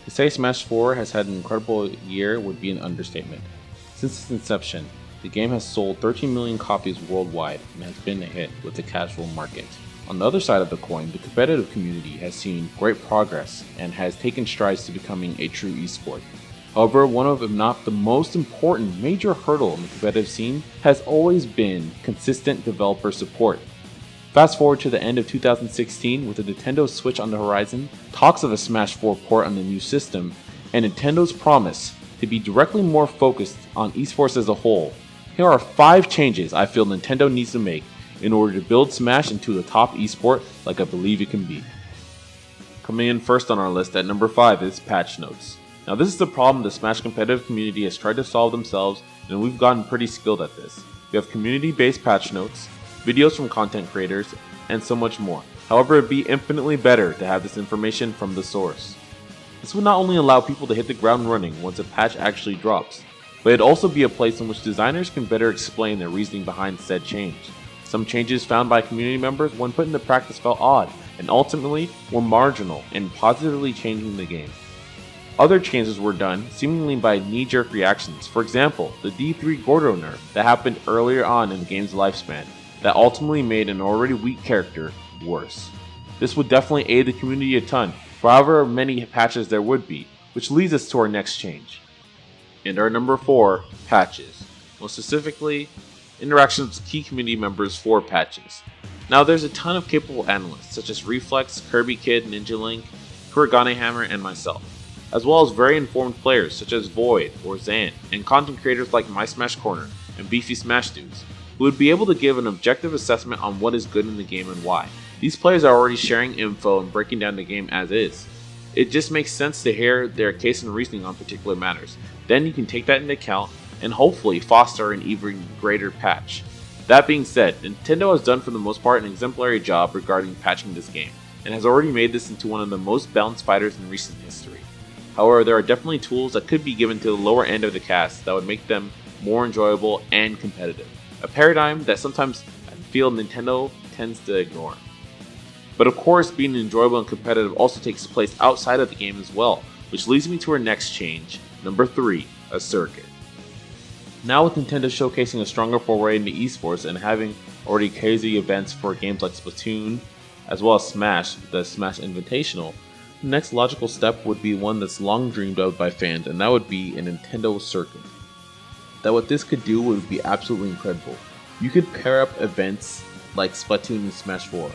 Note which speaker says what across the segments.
Speaker 1: To say Smash 4 has had an incredible year would be an understatement. Since its inception, the game has sold 13 million copies worldwide and has been a hit with the casual market. On the other side of the coin, the competitive community has seen great progress and has taken strides to becoming a true esport. However, one of, if not the most important major hurdle in the competitive scene has always been consistent developer support. Fast forward to the end of 2016 with the Nintendo Switch on the horizon, talks of a Smash 4 port on the new system, and Nintendo's promise to be directly more focused on esports as a whole. Here are 5 changes I feel Nintendo needs to make in order to build Smash into the top esport like I believe it can be. Coming in first on our list at number 5 is patch notes. Now this is the problem the Smash competitive community has tried to solve themselves, and we've gotten pretty skilled at this. We have community-based patch notes, videos from content creators, and so much more. However, it would be infinitely better to have this information from the source. This would not only allow people to hit the ground running once a patch actually drops, but it'd also be a place in which designers can better explain their reasoning behind said change. Some changes found by community members when put into practice felt odd, and ultimately were marginal in positively changing the game. Other changes were done seemingly by knee-jerk reactions. For example, the D3 Gordo nerf that happened earlier on in the game's lifespan that ultimately made an already weak character worse. This would definitely aid the community a ton, for however many patches there would be, which leads us to our next change. And our number 4, patches. Most specifically, interactions with key community members for patches. Now there's a ton of capable analysts such as Reflex, Kirby Kid, Ninja Link, Kuragane Hammer, and myself, as well as very informed players such as Void or Zan, and content creators like MySmashCorner and BeefySmashDoods, who would be able to give an objective assessment on what is good in the game and why. These players are already sharing info and breaking down the game as is. It just makes sense to hear their case and reasoning on particular matters. Then you can take that into account and hopefully foster an even greater patch. That being said, Nintendo has done for the most part an exemplary job regarding patching this game, and has already made this into one of the most balanced fighters in recent history. However, there are definitely tools that could be given to the lower end of the cast that would make them more enjoyable and competitive. A paradigm that sometimes I feel Nintendo tends to ignore. But of course, being enjoyable and competitive also takes place outside of the game as well, which leads me to our next change, number 3, a circuit. Now with Nintendo showcasing a stronger foray into esports and having already crazy events for games like Splatoon, as well as Smash, the Smash Invitational, the next logical step would be one that's long dreamed of by fans, and that would be a Nintendo circuit. That what this could do would be absolutely incredible. You could pair up events like Splatoon and Smash 4,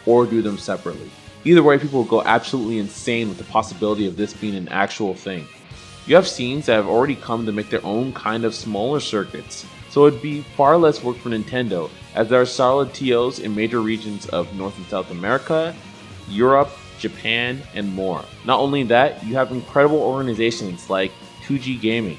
Speaker 1: or do them separately. Either way, people will go absolutely insane with the possibility of this being an actual thing. You have scenes that have already come to make their own kind of smaller circuits, so it'd be far less work for Nintendo, as there are solid TOs in major regions of North and South America, Europe, Japan, and more. Not only that, you have incredible organizations like 2G Gaming,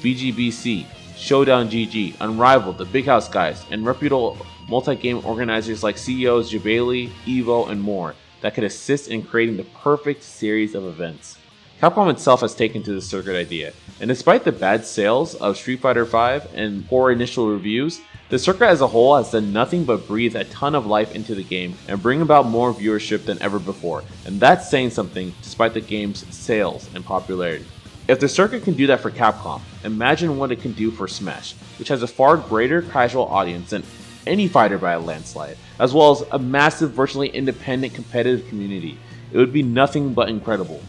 Speaker 1: VGBC, Showdown GG, Unrivaled, the Big House Guys, and reputable multi-game organizers like CEOs Jabali, Evo, and more that could assist in creating the perfect series of events. Capcom itself has taken to the circuit idea, and despite the bad sales of Street Fighter V and poor initial reviews, the circuit as a whole has done nothing but breathe a ton of life into the game and bring about more viewership than ever before, and that's saying something despite the game's sales and popularity. If the circuit can do that for Capcom, imagine what it can do for Smash, which has a far greater casual audience than any fighter by a landslide, as well as a massive virtually independent competitive community. It would be nothing but incredible,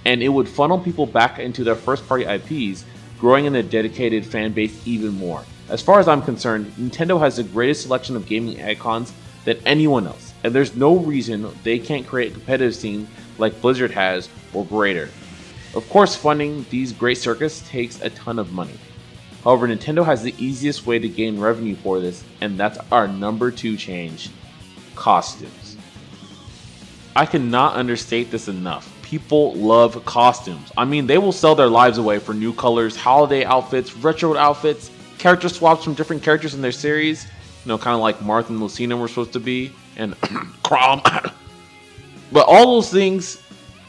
Speaker 1: and it would funnel people back into their first party IPs, growing in a dedicated fan base even more. As far as I'm concerned, Nintendo has the greatest selection of gaming icons than anyone else, and there's no reason they can't create a competitive scene like Blizzard has or greater. Of course, funding these great circuits takes a ton of money. However, Nintendo has the easiest way to gain revenue for this, and that's our number 2 change, costumes. I cannot understate this enough. People love costumes. I mean, they will sell their lives away for new colors, holiday outfits, retro outfits, character swaps from different characters in their series, kind of like Marth and Lucina were supposed to be, and Crom. But all those things,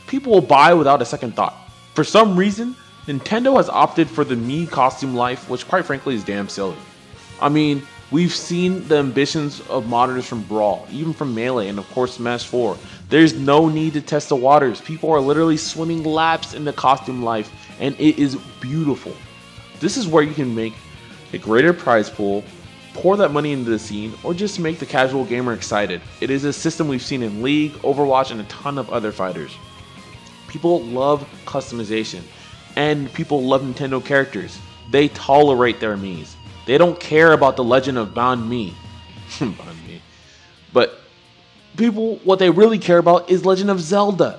Speaker 1: people will buy without a second thought. For some reason, Nintendo has opted for the Mii costume life, which quite frankly is damn silly. I mean, we've seen the ambitions of modders from Brawl, even from Melee, and of course Smash 4, There's no need to test the waters. People are literally swimming laps in the costume life, and it is beautiful. This is where you can make a greater prize pool, pour that money into the scene, or just make the casual gamer excited. It is a system we've seen in League, Overwatch, and a ton of other fighters. People love customization, and people love Nintendo characters. They tolerate their Miis. They don't care about the legend of Banh Mi. Banh Mi. But people, what they really care about is Legend of Zelda.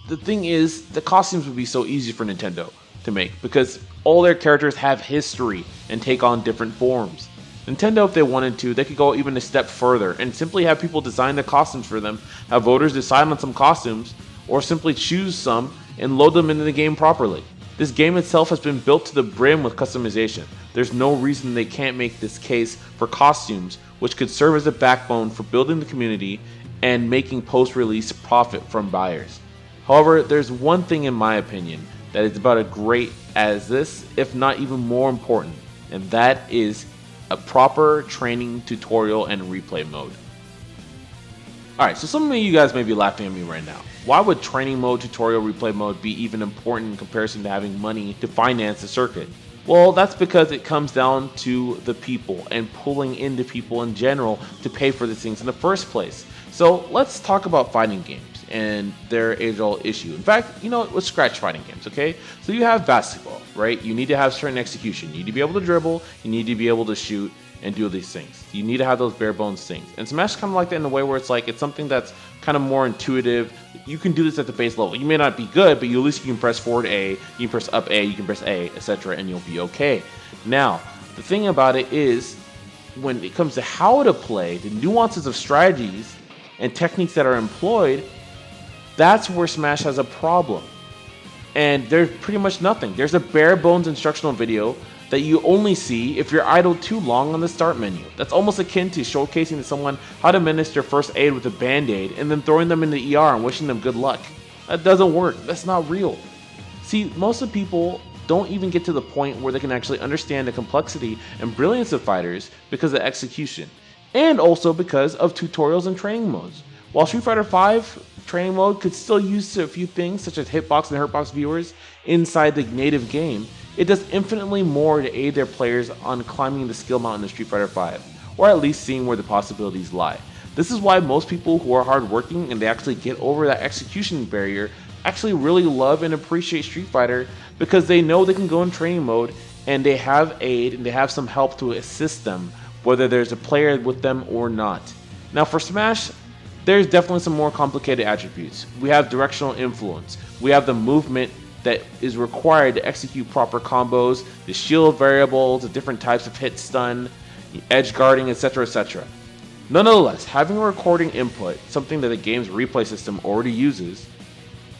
Speaker 1: The thing is, the costumes would be so easy for Nintendo to make because all their characters have history and take on different forms. Nintendo, if they wanted to, they could go even a step further and simply have people design the costumes for them, have voters decide on some costumes, or simply choose some and load them into the game properly. This game itself has been built to the brim with customization. There's no reason they can't make this case for costumes, which could serve as a backbone for building the community and making post-release profit from buyers. However, there's one thing in my opinion that is about as great as this, if not even more important, and that is a proper training tutorial and replay mode. Alright, so some of you guys may be laughing at me right now. Why would training mode, tutorial, replay mode be even important in comparison to having money to finance the circuit? Well, that's because it comes down to the people and pulling into people in general to pay for these things in the first place. So let's talk about fighting games and their age-old issue. In fact, let's scratch fighting games, okay? So you have basketball, right? You need to have certain execution. You need to be able to dribble, you need to be able to shoot, and do these things. You need to have those bare bones things. And Smash is kind of like that in a way where it's something that's kind of more intuitive. You can do this at the base level. You may not be good, but at least you can press forward A, you can press up A, you can press A, etc., and you'll be okay. Now, the thing about it is, when it comes to how to play, the nuances of strategies and techniques that are employed, that's where Smash has a problem. And there's pretty much nothing. There's a bare bones instructional video that you only see if you're idle too long on the start menu. That's almost akin to showcasing to someone how to administer first aid with a band-aid and then throwing them in the ER and wishing them good luck. That doesn't work. That's not real. See, most of the people don't even get to the point where they can actually understand the complexity and brilliance of fighters because of execution, and also because of tutorials and training modes. While Street Fighter V training mode could still use a few things such as hitbox and hurtbox viewers inside the native game, it does infinitely more to aid their players on climbing the skill mountain in Street Fighter V, or at least seeing where the possibilities lie. This is why most people who are hardworking and they actually get over that execution barrier actually really love and appreciate Street Fighter, because they know they can go in training mode and they have aid and they have some help to assist them, whether there's a player with them or not. Now for Smash, there's definitely some more complicated attributes. We have directional influence, we have the movement that is required to execute proper combos, the shield variables, the different types of hit stun, edge guarding, etc., etc. Nonetheless, having a recording input, something that the game's replay system already uses,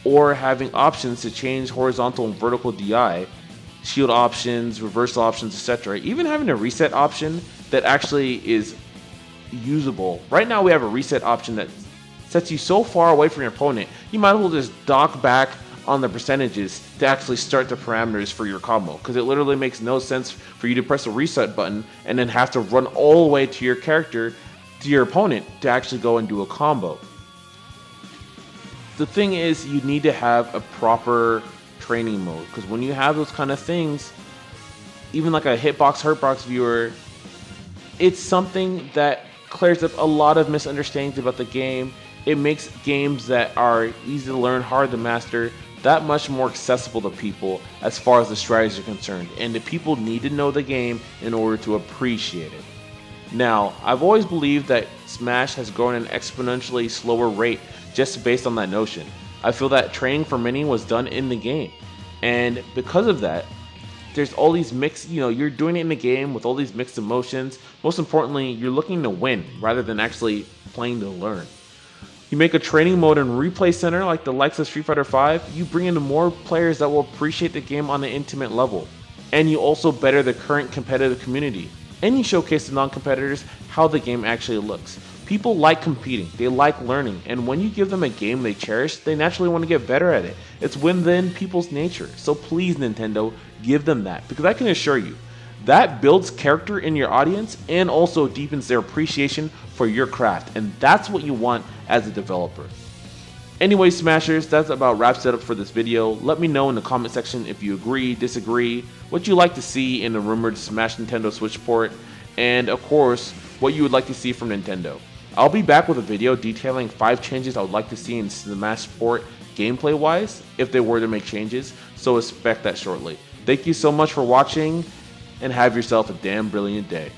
Speaker 1: or having options to change horizontal and vertical DI, shield options, reversal options, etc., even having a reset option that actually is usable. Right now we have a reset option that sets you so far away from your opponent, you might as well just dock back on the percentages to actually start the parameters for your combo, because it literally makes no sense for you to press a reset button and then have to run all the way to your character, to your opponent, to actually go and do a combo. The thing is, you need to have a proper training mode, because when you have those kind of things, even like a hitbox, hurtbox viewer, it's something that clears up a lot of misunderstandings about the game. It makes games that are easy to learn, hard to master, that much more accessible to people as far as the strategies are concerned, and the people need to know the game in order to appreciate it. Now, I've always believed that Smash has grown at an exponentially slower rate just based on that notion. I feel that training for many was done in the game, and because of that, there's all these mixed, you're doing it in the game with all these mixed emotions. Most importantly, you're looking to win rather than actually playing to learn. You make a training mode and replay center like the likes of Street Fighter V, you bring in more players that will appreciate the game on an intimate level. And you also better the current competitive community. And you showcase to non-competitors how the game actually looks. People like competing, they like learning, and when you give them a game they cherish, they naturally want to get better at it. It's within people's nature. So please, Nintendo, give them that, because I can assure you, that builds character in your audience and also deepens their appreciation for your craft, and that's what you want as a developer. Anyway, Smashers, that's about wraps it up for this video. Let me know in the comment section if you agree, disagree, what you'd like to see in the rumored Smash Nintendo Switch port, and of course, what you would like to see from Nintendo. I'll be back with a video detailing 5 changes I would like to see in Smash port gameplay wise, if they were to make changes, so expect that shortly. Thank you so much for watching, and have yourself a damn brilliant day.